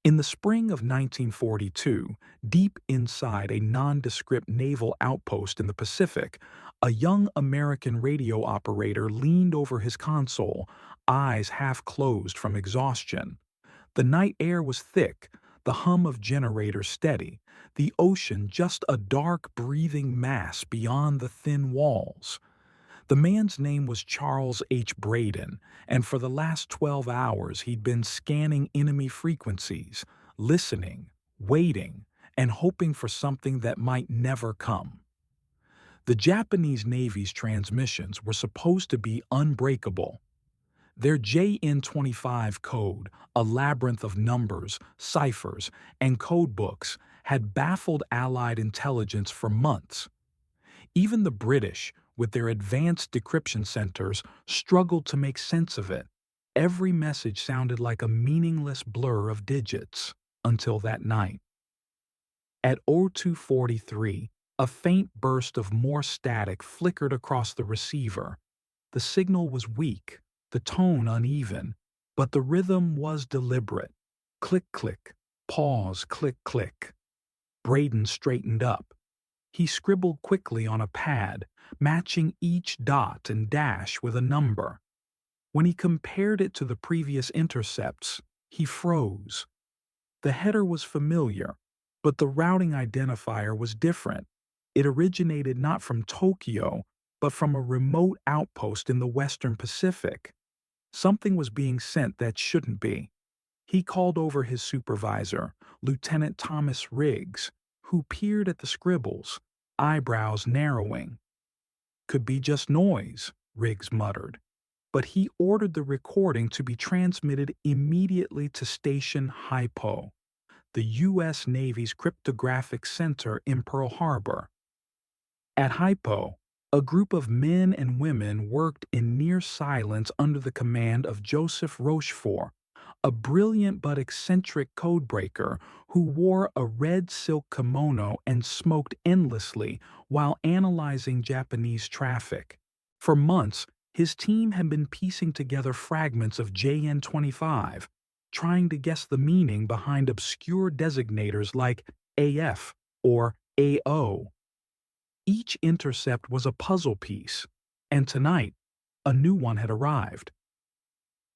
In the spring of 1942, deep inside a nondescript naval outpost in the Pacific, a young American radio operator leaned over his console, eyes half closed from exhaustion. The night air was thick, the hum of generators steady, the ocean just a dark breathing mass beyond the thin walls. The man's name was Charles H. Braden, and for the last 12 hours he'd been scanning enemy frequencies, listening, waiting, and hoping for something that might never come. The Japanese Navy's transmissions were supposed to be unbreakable. Their JN-25 code, a labyrinth of numbers, ciphers, and code books, had baffled Allied intelligence for months. Even the British, with their advanced decryption centers, struggled to make sense of it. Every message sounded like a meaningless blur of digits, until that night. At 0243, a faint burst of Morse static flickered across the receiver. The signal was weak, the tone uneven, but the rhythm was deliberate. Click, click, pause, click, click. Braden straightened up. He scribbled quickly on a pad, matching each dot and dash with a number. When he compared it to the previous intercepts, he froze. The header was familiar, but the routing identifier was different. It originated not from Tokyo, but from a remote outpost in the Western Pacific. Something was being sent that shouldn't be. He called over his supervisor, Lieutenant Thomas Riggs, who peered at the scribbles, eyebrows narrowing. "Could be just noise," Riggs muttered. But he ordered the recording to be transmitted immediately to Station Hypo, the U.S. Navy's cryptographic center in Pearl Harbor. At Hypo, a group of men and women worked in near silence under the command of Joseph Rochefort, a brilliant but eccentric codebreaker who wore a red silk kimono and smoked endlessly while analyzing Japanese traffic. For months, his team had been piecing together fragments of JN-25, trying to guess the meaning behind obscure designators like AF or AO. Each intercept was a puzzle piece, and tonight, a new one had arrived.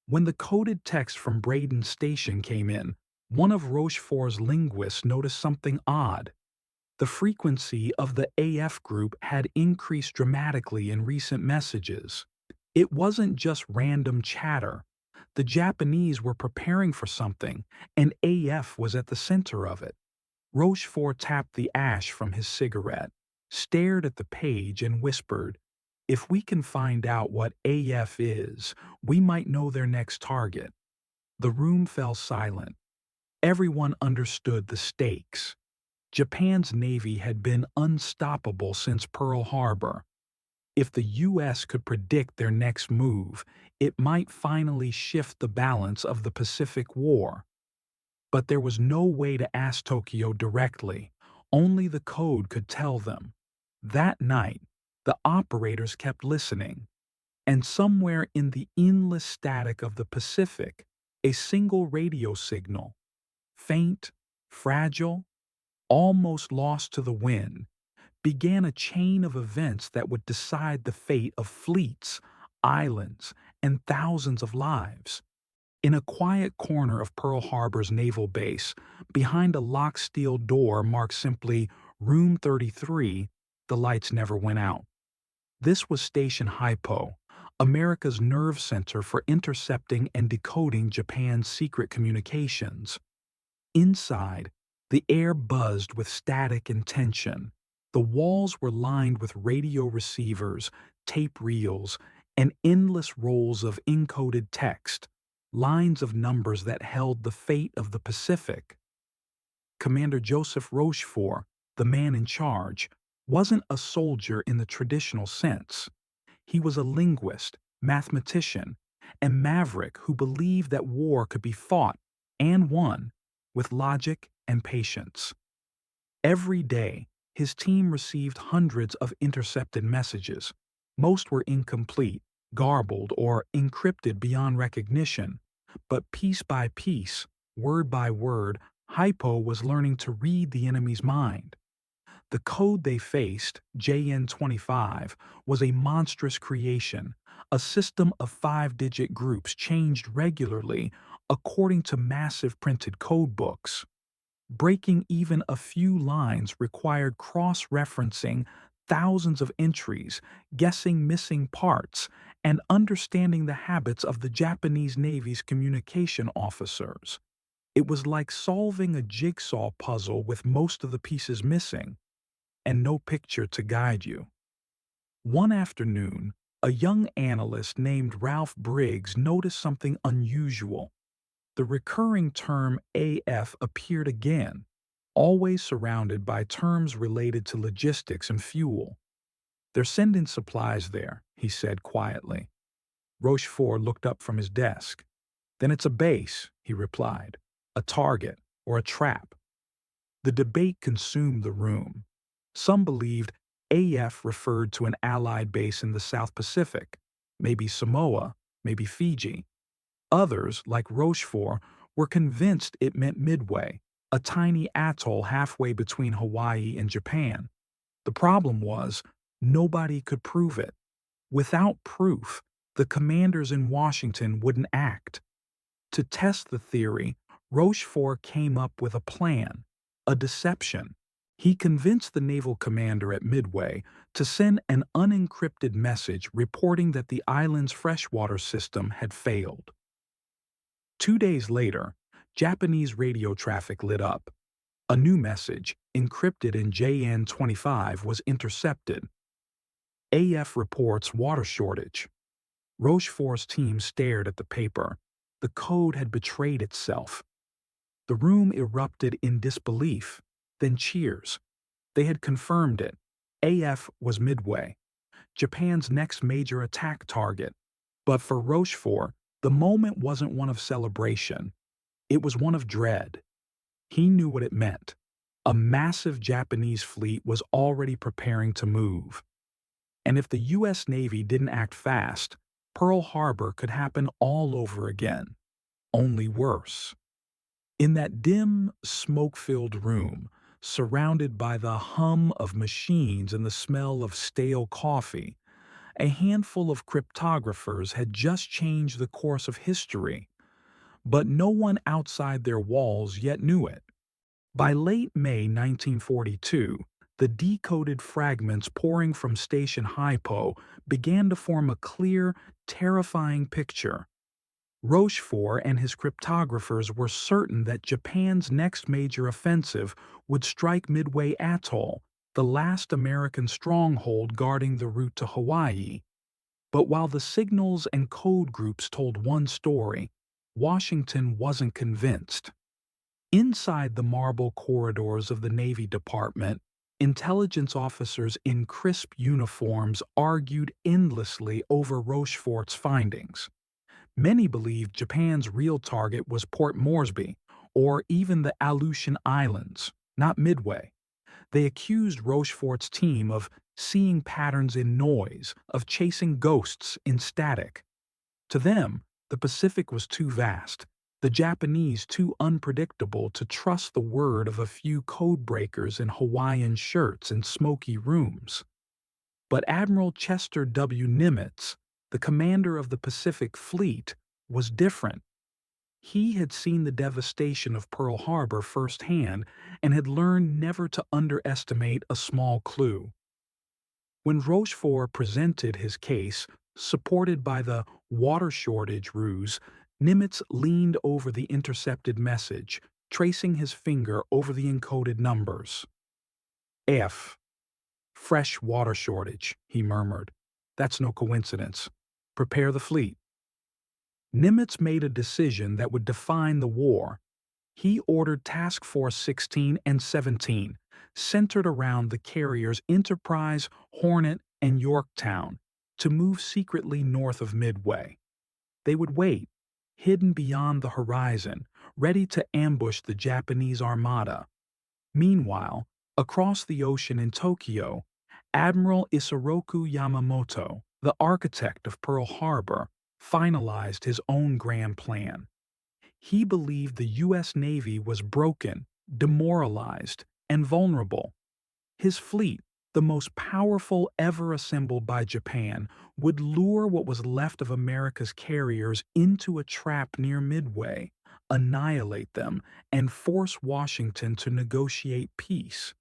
When the coded text from Braden's station came in, one of Rochefort's linguists noticed something odd. The frequency of the AF group had increased dramatically in recent messages. It wasn't just random chatter. The Japanese were preparing for something, and AF was at the center of it. Rochefort tapped the ash from his cigarette, stared at the page, and whispered, "If we can find out what AF is, we might know their next target." The room fell silent. Everyone understood the stakes. Japan's navy had been unstoppable since Pearl Harbor. If the U.S. could predict their next move, it might finally shift the balance of the Pacific War. But there was no way to ask Tokyo directly. Only the code could tell them. That night, the operators kept listening, and somewhere in the endless static of the Pacific, a single radio signal, faint, fragile, almost lost to the wind, began a chain of events that would decide the fate of fleets, islands, and thousands of lives. In a quiet corner of Pearl Harbor's naval base, behind a locked steel door marked simply Room 33, the lights never went out. This was Station Hypo, America's nerve center for intercepting and decoding Japan's secret communications. Inside, the air buzzed with static and tension. The walls were lined with radio receivers, tape reels, and endless rolls of encoded text, lines of numbers that held the fate of the Pacific. Commander Joseph Rochefort, the man in charge, wasn't a soldier in the traditional sense. He was a linguist, mathematician, and maverick who believed that war could be fought and won with logic and patience. Every day, his team received hundreds of intercepted messages. Most were incomplete, garbled, or encrypted beyond recognition, but piece by piece, Word by word, Hypo was learning to read the enemy's mind. The code they faced, JN25, was a monstrous creation, a system of five-digit groups changed regularly according to massive printed code books. Breaking even a few lines required cross-referencing thousands of entries, guessing missing parts, and understanding the habits of the Japanese Navy's communication officers. It was like solving a jigsaw puzzle with most of the pieces missing, and no picture to guide you. One afternoon, a young analyst named Ralph Briggs noticed something unusual. The recurring term AF appeared again, always surrounded by terms related to logistics and fuel. "They're sending supplies there," he said quietly. Rochefort looked up from his desk. "Then it's a base," he replied, "a target, or a trap." The debate consumed the room. Some believed AF referred to an Allied base in the South Pacific, maybe Samoa, maybe Fiji. Others, like Rochefort, were convinced it meant Midway, a tiny atoll halfway between Hawaii and Japan. The problem was, nobody could prove it. Without proof, the commanders in Washington wouldn't act. To test the theory, Rochefort came up with a plan, a deception. He convinced the naval commander at Midway to send an unencrypted message reporting that the island's freshwater system had failed. 2 days later, Japanese radio traffic lit up. A new message, encrypted in JN25, was intercepted. AF reports water shortage. Rochefort's team stared at the paper. The code had betrayed itself. The room erupted in disbelief, then cheers. They had confirmed it. AF was Midway, Japan's next major attack target. But for Rochefort, the moment wasn't one of celebration. It was one of dread. He knew what it meant. A massive Japanese fleet was already preparing to move. And if the U.S. Navy didn't act fast, Pearl Harbor could happen all over again, only worse. In that dim, smoke-filled room, surrounded by the hum of machines and the smell of stale coffee, a handful of cryptographers had just changed the course of history, but no one outside their walls yet knew it. By late May 1942, the decoded fragments pouring from Station Hypo began to form a clear, terrifying picture. Rochefort and his cryptographers were certain that Japan's next major offensive would strike Midway Atoll, the last American stronghold guarding the route to Hawaii. But while the signals and code groups told one story, Washington wasn't convinced. Inside the marble corridors of the Navy Department, intelligence officers in crisp uniforms argued endlessly over Rochefort's findings. Many believed Japan's real target was Port Moresby, or even the Aleutian Islands, not Midway. They accused Rochefort's team of seeing patterns in noise, of chasing ghosts in static. To them, the Pacific was too vast, the Japanese too unpredictable to trust the word of a few codebreakers in Hawaiian shirts and smoky rooms. But Admiral Chester W. Nimitz, the commander of the Pacific Fleet, was different. He had seen the devastation of Pearl Harbor firsthand and had learned never to underestimate a small clue. When Rochefort presented his case, supported by the water shortage ruse, Nimitz leaned over the intercepted message, tracing his finger over the encoded numbers. F. Fresh water shortage, he murmured. That's no coincidence. Prepare the fleet. Nimitz made a decision that would define the war. He ordered Task Force 16 and 17, centered around the carriers Enterprise, Hornet, and Yorktown, to move secretly north of Midway. They would wait, hidden beyond the horizon, ready to ambush the Japanese armada. Meanwhile, across the ocean in Tokyo, Admiral Isoroku Yamamoto, the architect of Pearl Harbor, finalized his own grand plan. He believed the U.S. Navy was broken, demoralized, and vulnerable. His fleet, the most powerful ever assembled by Japan, would lure what was left of America's carriers into a trap near Midway, annihilate them, and force Washington to negotiate peace.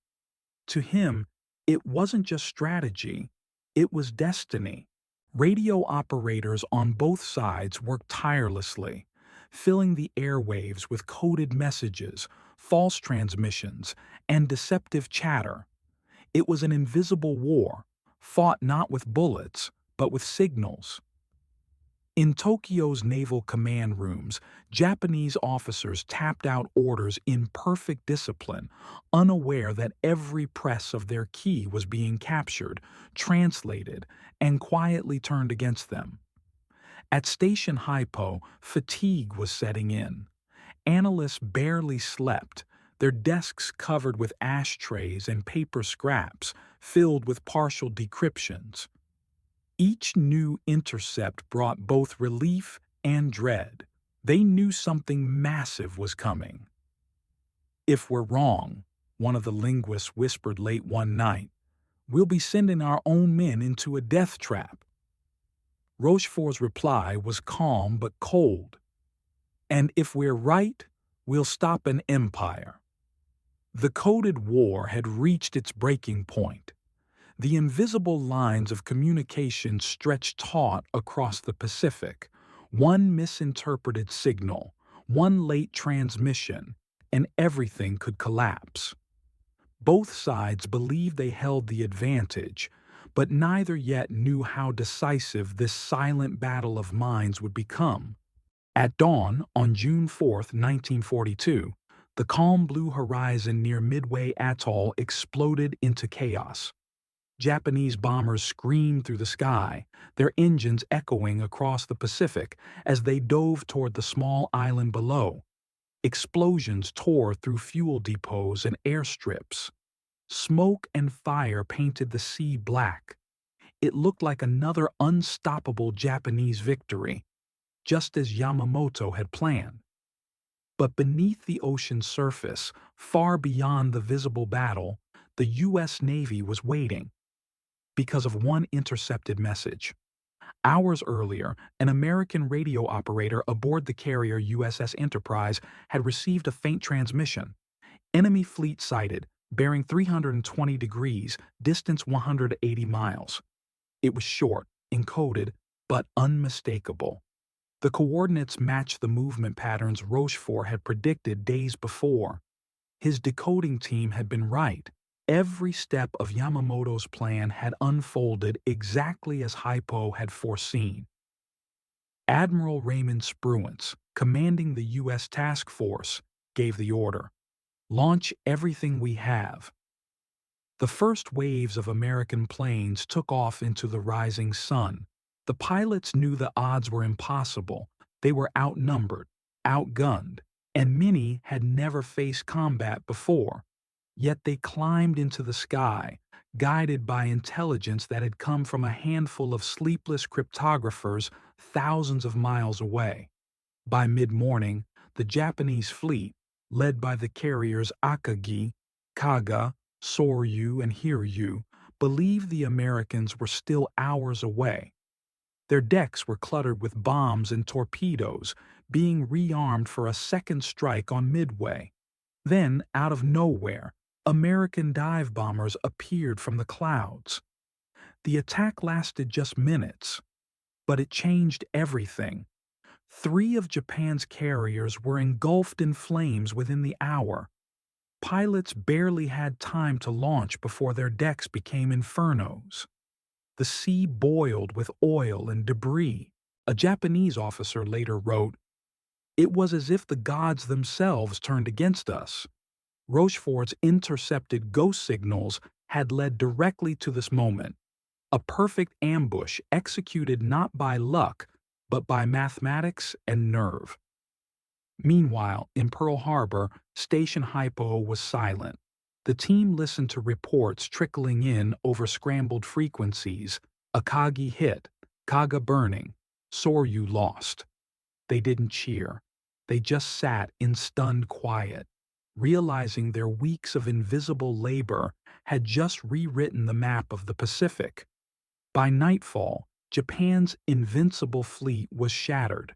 To him, it wasn't just strategy, it was destiny. Radio operators on both sides worked tirelessly, filling the airwaves with coded messages, false transmissions, and deceptive chatter. It was an invisible war, fought not with bullets, but with signals. In Tokyo's naval command rooms, Japanese officers tapped out orders in perfect discipline, unaware that every press of their key was being captured, translated, and quietly turned against them. At Station Hypo, fatigue was setting in. Analysts barely slept, their desks covered with ashtrays and paper scraps filled with partial decryptions. Each new intercept brought both relief and dread. They knew something massive was coming. "If we're wrong," one of the linguists whispered late one night, "we'll be sending our own men into a death trap." Rochefort's reply was calm but cold. "And if we're right, we'll stop an empire." The coded war had reached its breaking point. The invisible lines of communication stretched taut across the Pacific. One misinterpreted signal, one late transmission, and everything could collapse. Both sides believed they held the advantage, but neither yet knew how decisive this silent battle of minds would become. At dawn on June 4, 1942, the calm blue horizon near Midway Atoll exploded into chaos. Japanese bombers screamed through the sky, their engines echoing across the Pacific as they dove toward the small island below. Explosions tore through fuel depots and airstrips. Smoke and fire painted the sea black. It looked like another unstoppable Japanese victory, just as Yamamoto had planned. But beneath the ocean's surface, far beyond the visible battle, the U.S. Navy was waiting. Because of one intercepted message. Hours earlier, an American radio operator aboard the carrier USS Enterprise had received a faint transmission. "Enemy fleet sighted, bearing 320 degrees, distance 180 miles." It was short, encoded, but unmistakable. The coordinates matched the movement patterns Rochefort had predicted days before. His decoding team had been right. Every step of Yamamoto's plan had unfolded exactly as Hypo had foreseen. Admiral Raymond Spruance, commanding the U.S. task force, gave the order, "Launch everything we have." The first waves of American planes took off into the rising sun. The pilots knew the odds were impossible. They were outnumbered, outgunned, and many had never faced combat before. Yet they climbed into the sky, guided by intelligence that had come from a handful of sleepless cryptographers thousands of miles away. By mid-morning, the Japanese fleet, led by the carriers Akagi, Kaga, Soryu, and Hiryu, believed the Americans were still hours away. Their decks were cluttered with bombs and torpedoes, being rearmed for a second strike on Midway. Then, out of nowhere, American dive bombers appeared from the clouds. The attack lasted just minutes, but it changed everything. 3 of Japan's carriers were engulfed in flames within the hour. Pilots barely had time to launch before their decks became infernos. The sea boiled with oil and debris. A Japanese officer later wrote, "It was as if the gods themselves turned against us." Rochefort's intercepted ghost signals had led directly to this moment, a perfect ambush executed not by luck, but by mathematics and nerve. Meanwhile, in Pearl Harbor, Station Hypo was silent. The team listened to reports trickling in over scrambled frequencies. Akagi hit, Kaga burning, Soryu lost. They didn't cheer. They just sat in stunned quiet, realizing their weeks of invisible labor had just rewritten the map of the Pacific. By nightfall, Japan's invincible fleet was shattered.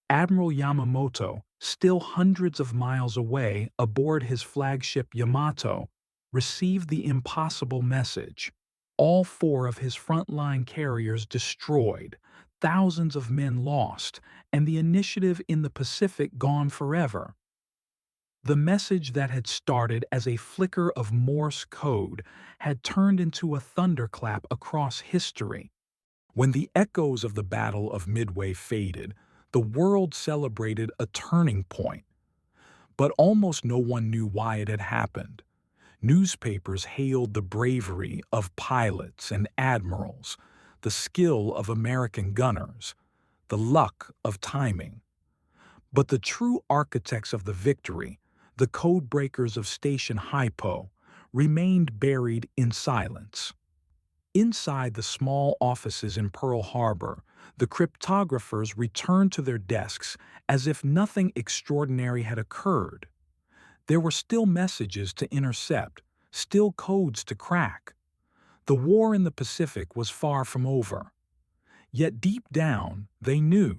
Admiral Yamamoto, still hundreds of miles away aboard his flagship Yamato, received the impossible message. All four of his frontline carriers destroyed, thousands of men lost, and the initiative in the Pacific gone forever. The message that had started as a flicker of Morse code had turned into a thunderclap across history. When the echoes of the Battle of Midway faded, the world celebrated a turning point. But almost no one knew why it had happened. Newspapers hailed the bravery of pilots and admirals, the skill of American gunners, the luck of timing. But the true architects of the victory, the codebreakers of Station Hypo, remained buried in silence. Inside the small offices in Pearl Harbor, the cryptographers returned to their desks as if nothing extraordinary had occurred. There were still messages to intercept, still codes to crack. The war in the Pacific was far from over. Yet deep down, they knew.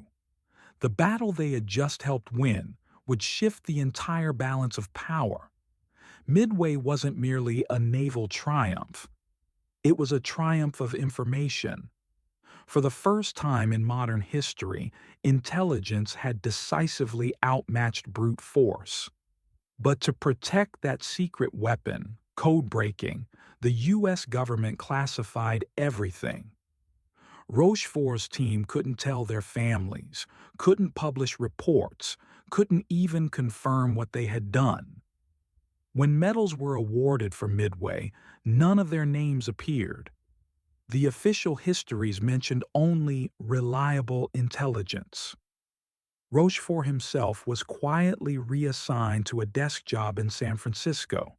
The battle they had just helped win would shift the entire balance of power. Midway wasn't merely a naval triumph. It was a triumph of information. For the first time in modern history, intelligence had decisively outmatched brute force. But to protect that secret weapon, code breaking, the U.S. government classified everything. Rochefort's team couldn't tell their families, couldn't publish reports, couldn't even confirm what they had done. When medals were awarded for Midway, none of their names appeared. The official histories mentioned only reliable intelligence. Rochefort himself was quietly reassigned to a desk job in San Francisco.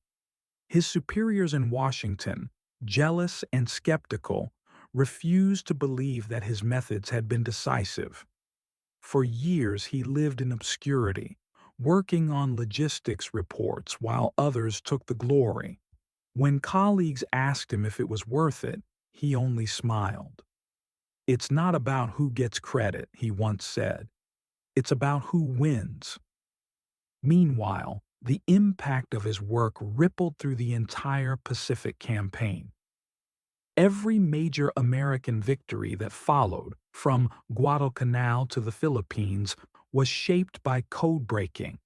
His superiors in Washington, jealous and skeptical, refused to believe that his methods had been decisive. For years he lived in obscurity, working on logistics reports while others took the glory. When colleagues asked him if it was worth it, he only smiled. "It's not about who gets credit," he once said. "It's about who wins." Meanwhile, the impact of his work rippled through the entire Pacific campaign. Every major American victory that followed, from Guadalcanal to the Philippines, was shaped by code breaking.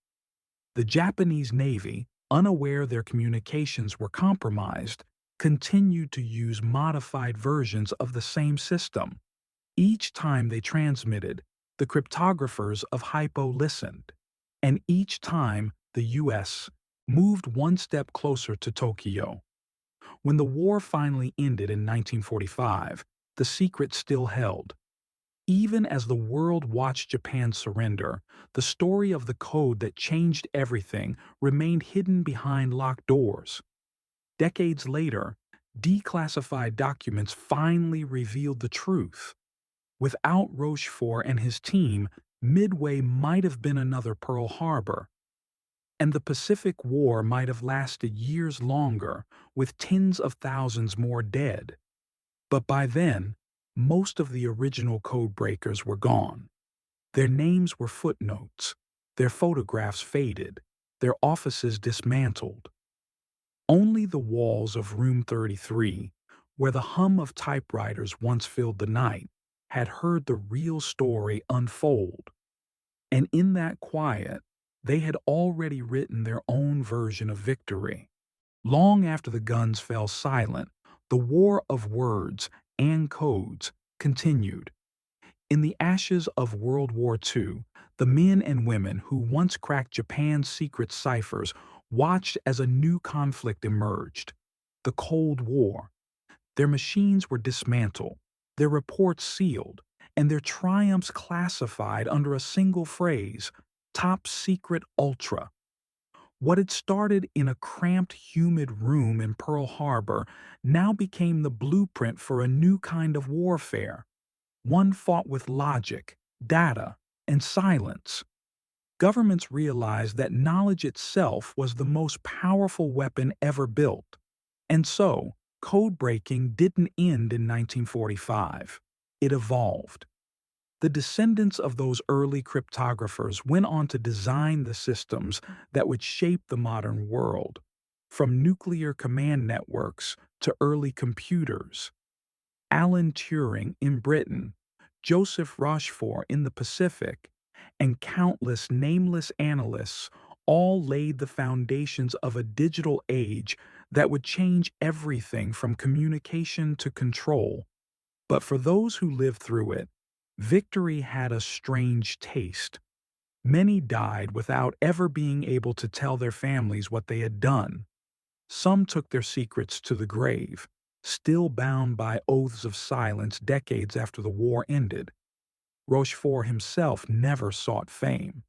The Japanese Navy, unaware their communications were compromised, continued to use modified versions of the same system. Each time they transmitted, the cryptographers of Hypo listened, and each time the U.S. moved one step closer to Tokyo. When the war finally ended in 1945, the secret still held. Even as the world watched Japan surrender, the story of the code that changed everything remained hidden behind locked doors. Decades later, declassified documents finally revealed the truth. Without Rochefort and his team, Midway might have been another Pearl Harbor, and the Pacific War might have lasted years longer, with tens of thousands more dead. But by then, most of the original code breakers were gone. Their names were footnotes, their photographs faded, their offices dismantled. Only the walls of Room 33, where the hum of typewriters once filled the night, had heard the real story unfold. And in that quiet, they had already written their own version of victory. Long after the guns fell silent, the war of words and codes continued. In the ashes of World War II, the men and women who once cracked Japan's secret ciphers watched as a new conflict emerged: the Cold War. Their machines were dismantled, their reports sealed, and their triumphs classified under a single phrase: Top Secret Ultra. What had started in a cramped, humid room in Pearl Harbor now became the blueprint for a new kind of warfare, one fought with logic, data, and silence. Governments realized that knowledge itself was the most powerful weapon ever built. And so, code breaking didn't end in 1945. It evolved. The descendants of those early cryptographers went on to design the systems that would shape the modern world, from nuclear command networks to early computers. Alan Turing in Britain, Joseph Rochefort in the Pacific, and countless nameless analysts all laid the foundations of a digital age that would change everything from communication to control. But for those who lived through it, victory had a strange taste. Many died without ever being able to tell their families what they had done. Some took their secrets to the grave, still bound by oaths of silence decades after the war ended. Rochefort himself never sought fame.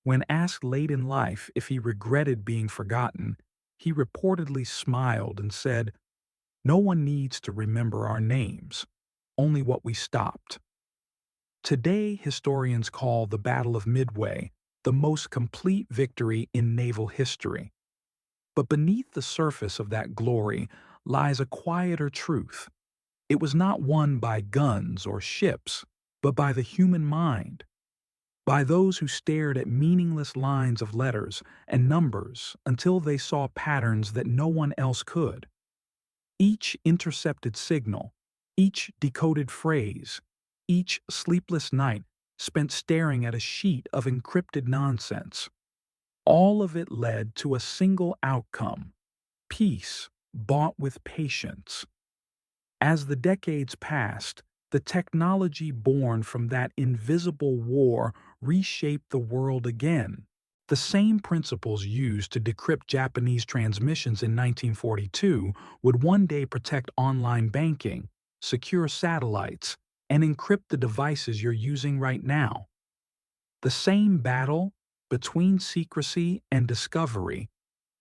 When asked late in life if he regretted being forgotten, he reportedly smiled and said, "No one needs to remember our names, only what we stopped." Today, historians call the Battle of Midway the most complete victory in naval history. But beneath the surface of that glory lies a quieter truth. It was not won by guns or ships, but by the human mind, by those who stared at meaningless lines of letters and numbers until they saw patterns that no one else could. Each intercepted signal, each decoded phrase, each sleepless night spent staring at a sheet of encrypted nonsense. All of it led to a single outcome: peace bought with patience. As the decades passed, the technology born from that invisible war reshaped the world again. The same principles used to decrypt Japanese transmissions in 1942 would one day protect online banking, secure satellites, and encrypt the devices you're using right now. The same battle between secrecy and discovery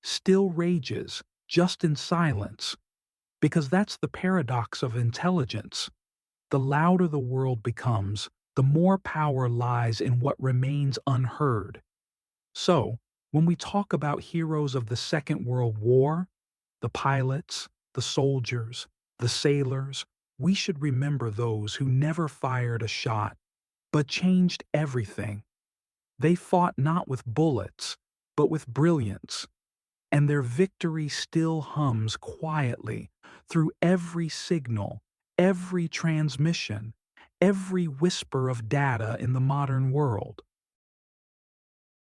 still rages, just in silence, because that's the paradox of intelligence. The louder the world becomes, the more power lies in what remains unheard. So, when we talk about heroes of the Second World War, the pilots, the soldiers, the sailors, we should remember those who never fired a shot, but changed everything. They fought not with bullets, but with brilliance, and their victory still hums quietly through every signal, every transmission, every whisper of data in the modern world.